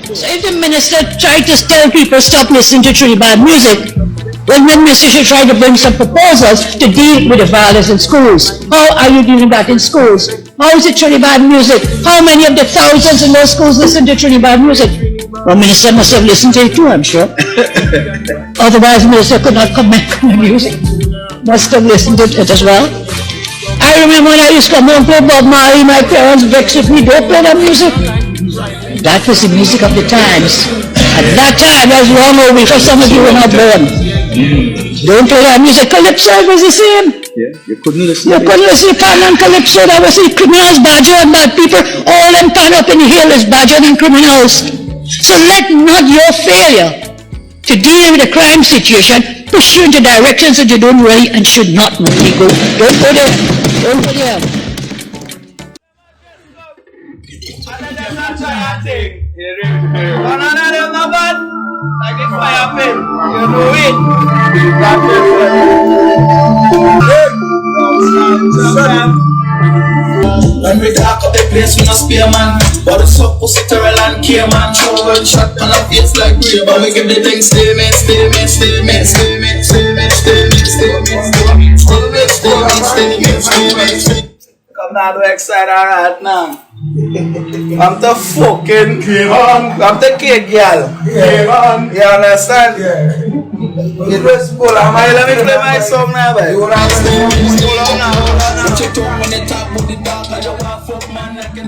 So if the minister tried to tell people stop listening to truly bad music, well, then minister should try to bring some proposals to deal with the violence in schools. How are you doing that in schools? How is it truly bad music? How many of the thousands in those schools listen to truly bad music? Well, minister must have listened to it too, I'm sure. Otherwise, minister could not comment on the music. Must have listened to it as well. I remember when I used to come home and play Bob Marley, my parents vexed with me, don't play that music. That was the music of the times. At that time, that was long over before some of you were not born. Don't play that music. Calypso was the same. Yeah, you couldn't listen. You couldn't listen to pan and calypso. That was the criminals, badger and bad people. All them pan up in the hill is badger and criminals. So let not your failure to deal with a crime situation push you into directions that you don't really and should not really go. Don't go there. Don't go there. Like a fire pit, you know it. When we talk up the place, we no spare man. But it's up, pussy, Terrell and Kman. Show one shot on our face like real. But we give the thing statement. Come now, do excited right now. I'm the fucking Kman. I'm the kid girl. Kman. You understand? Yeah. You just pull on my, let me play my song now, baby. You understand? Pull on now.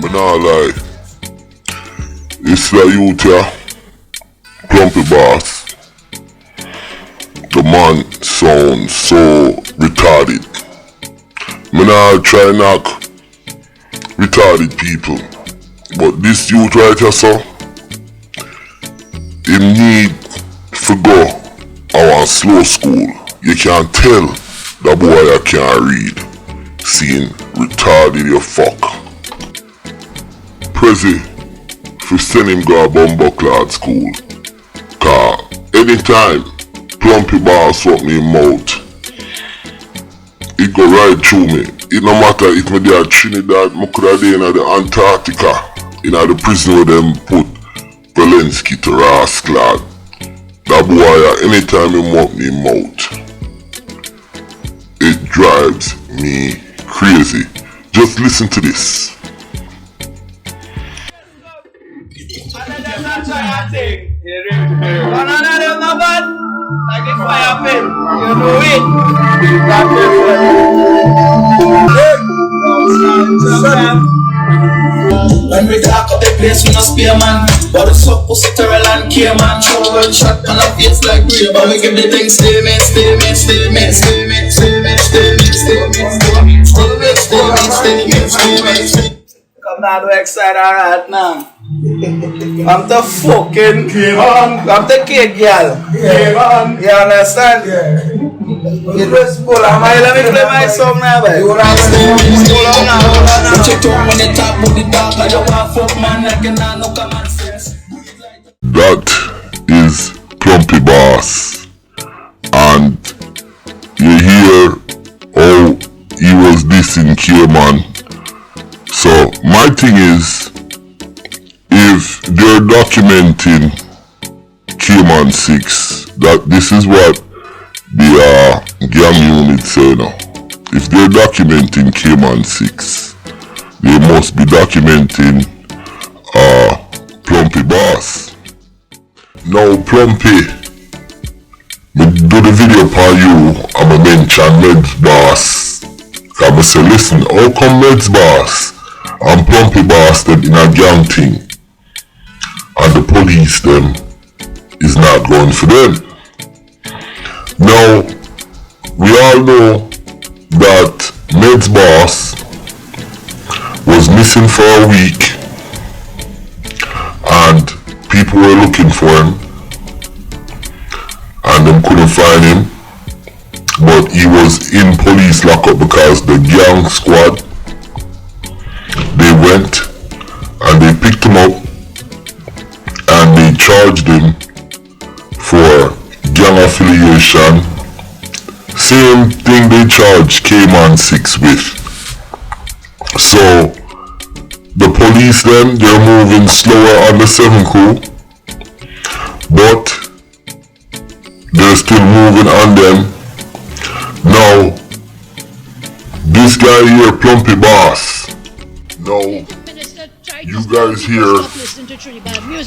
But not lie. It's the youth here. Plumpy boss. The man sounds so retarded. Me not try knock retarded people, but this youth right here, so him need to go our slow school. You can't tell the boy I can't read. Seeing retarded you fuck. Prezi for send him go a bumbuckler school. Cause anytime Plumpy boss open him mouth, it go right through me. It no matter if me there Trinidad, me coulda dey in the Antarctica, in the prison where them put Valensky to rascal. That boy, anytime him open him mouth, it drives me crazy. Just listen to this. Like a fire pit, you know it. When we talk up the place, we no spare man. But it's up, pussy, Terrell and Kman. Show one shot on our face like real. But we give the thing statement. Come now, do excited right now. I'm the fucking Kman. I'm the kid girl. Kman. You understand? Yeah. You just pull on my, let me play my song now, baby. You understand? Pull on now. Check out when they talk about the dog, I don't want fuck man, I cannot no common sense. That is Plumpy Boss, and you hear how he was dissing Kman. So my thing is, if they're documenting Kman 6, that this is what the gang unit say now. If they're documenting Kman 6, they must be documenting Plumpy Boss. Now Plumpy, me do the video for you, I'ma mention MEDZ Boss. I'ma say, listen, how come MEDZ Boss and Plumpy Boss them in a gang thing, and the police them is not going for them? Now, we all know that MEDZ Boss was missing for a week and people were looking for him and them couldn't find him, but he was in police lockup because the gang squad, they went and they picked him up and they charged him for gang affiliation. Same thing they charged Kman 6 with. So the police then, they're moving slower on the 7 crew but they're still moving on them. Now, this guy here, Plumpy Boss. Now, you guys hear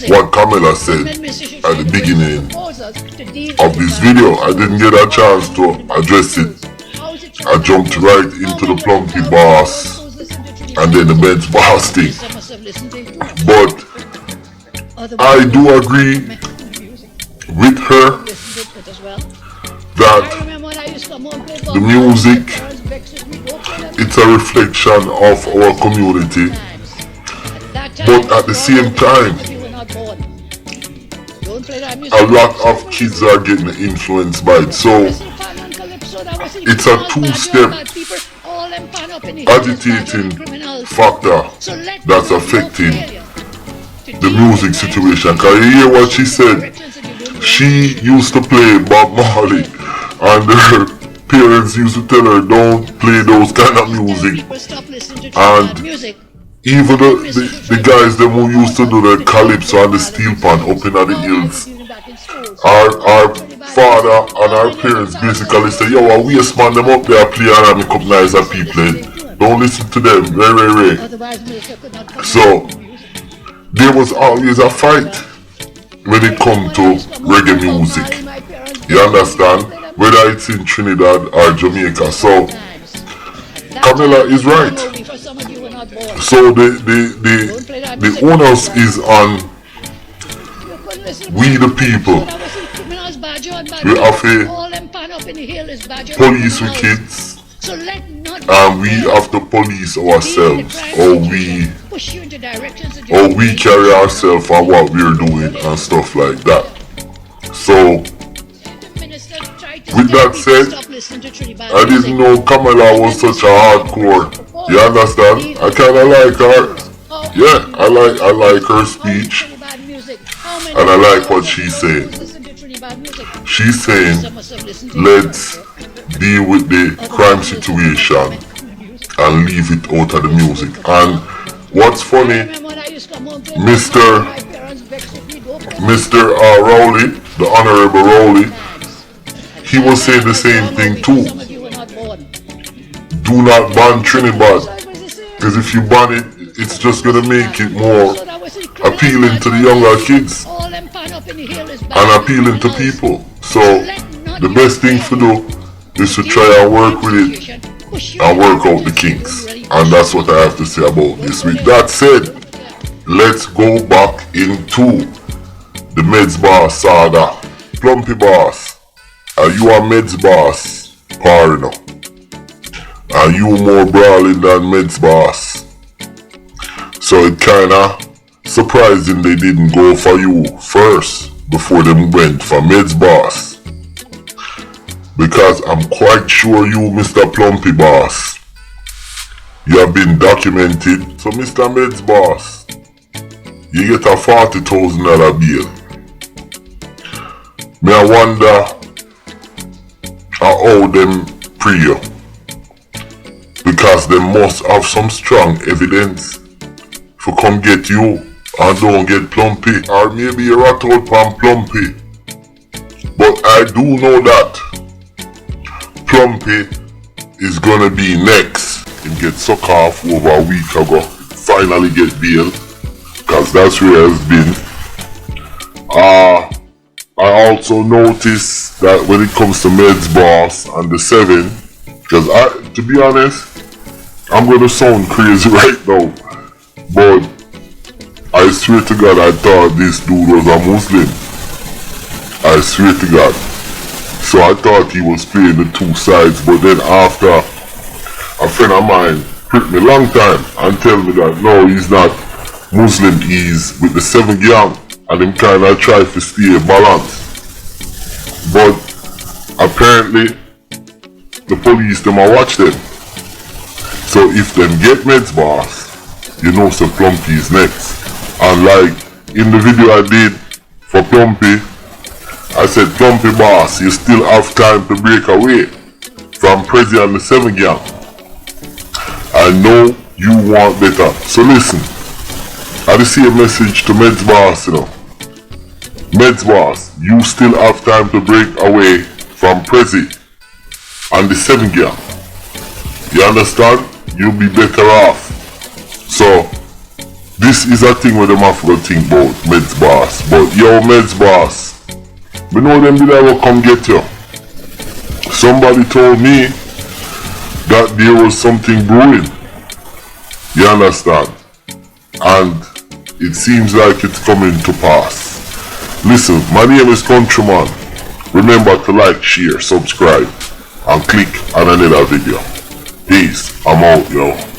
what Camilla said at the beginning of this video. I didn't get a chance to address it. I jumped right into the Plumpy Boss and then the MEDZ Boss thing. But I do agree with her that the music, it's a reflection of our community, but at the same time, a lot of kids are getting influenced by it. So it's a two-step agitating factor that's affecting the music situation. Cause you hear what she said? She used to play Bob Marley and her parents used to tell her don't play those kind of music. And even the guys them who used to do the calypso and the steel pan up in the hills, our father and our parents basically say, yo, a waste man them up there play and make up nice and people. Don't listen to them, ray. So there was always a fight when it come to reggae music. You understand? Whether it's in Trinidad or Jamaica. So Camilla is right. So the onus is on we the people. We have to police with kids, and we have to police ourselves, or we carry ourselves and what we're doing and stuff like that. So with that said, I didn't know Camilla was such a hardcore. You understand? I kinda like her. Yeah, I like her speech. And I like what she's saying. She's saying, let's deal with the crime situation and leave it out of the music. And what's funny, Mr. Rowley, the Honorable Rowley, he was saying the same thing too. Do not ban Trinidad, because if you ban it, it's just gonna make it more appealing to the younger kids and appealing to people. So the best thing to do is to try and work with it and work out the kinks. And that's what I have to say about this. With that said, let's go back into the MEDZ Boss saga. Plumpy Boss, are you a MEDZ Boss partner? Are you more brawling than MEDZ Boss? So it kinda surprising they didn't go for you first before them went for MEDZ Boss. Because I'm quite sure you, Mr. Plumpy Boss, you have been documented. So Mr. MEDZ Boss, you get a $40,000 bill. May I wonder how them pre you? Because they must have some strong evidence to come get you and don't get Plumpy. Or maybe you're rat out from Plumpy. But I do know that Plumpy is gonna be next. He get sucked off over a week ago. Finally get bail. Because that's where it's been. I also noticed that when it comes to MEDZ Boss and the 7, because to be honest, I'm gonna sound crazy right now, but I swear to God I thought this dude was a Muslim. I swear to God. So I thought he was playing the two sides, but then after a friend of mine pricked me long time and tell me that no, he's not Muslim, he's with the 7 gang, and him kinda try to stay balanced. But apparently the police them a watch them. So if them get MEDZ Boss, you know so Plumpy is next. And like in the video I did for Plumpy, I said, Plumpy Boss, you still have time to break away from Prezi and the 7 gang. I know you want better. So listen, I just see a message to MEDZ Boss, you know. MEDZ boss, you still have time to break away from Prezi and the 7 gang. You understand? You'll be better off. So, this is a thing where them have to think about MEDZ boss. But yo, MEDZ boss, we know them did ever come get you. Somebody told me that there was something brewing. You understand? And it seems like it's coming to pass. Listen, my name is Countryman. Remember to like, share, subscribe, and click on another video. Peace. I'm out, yo.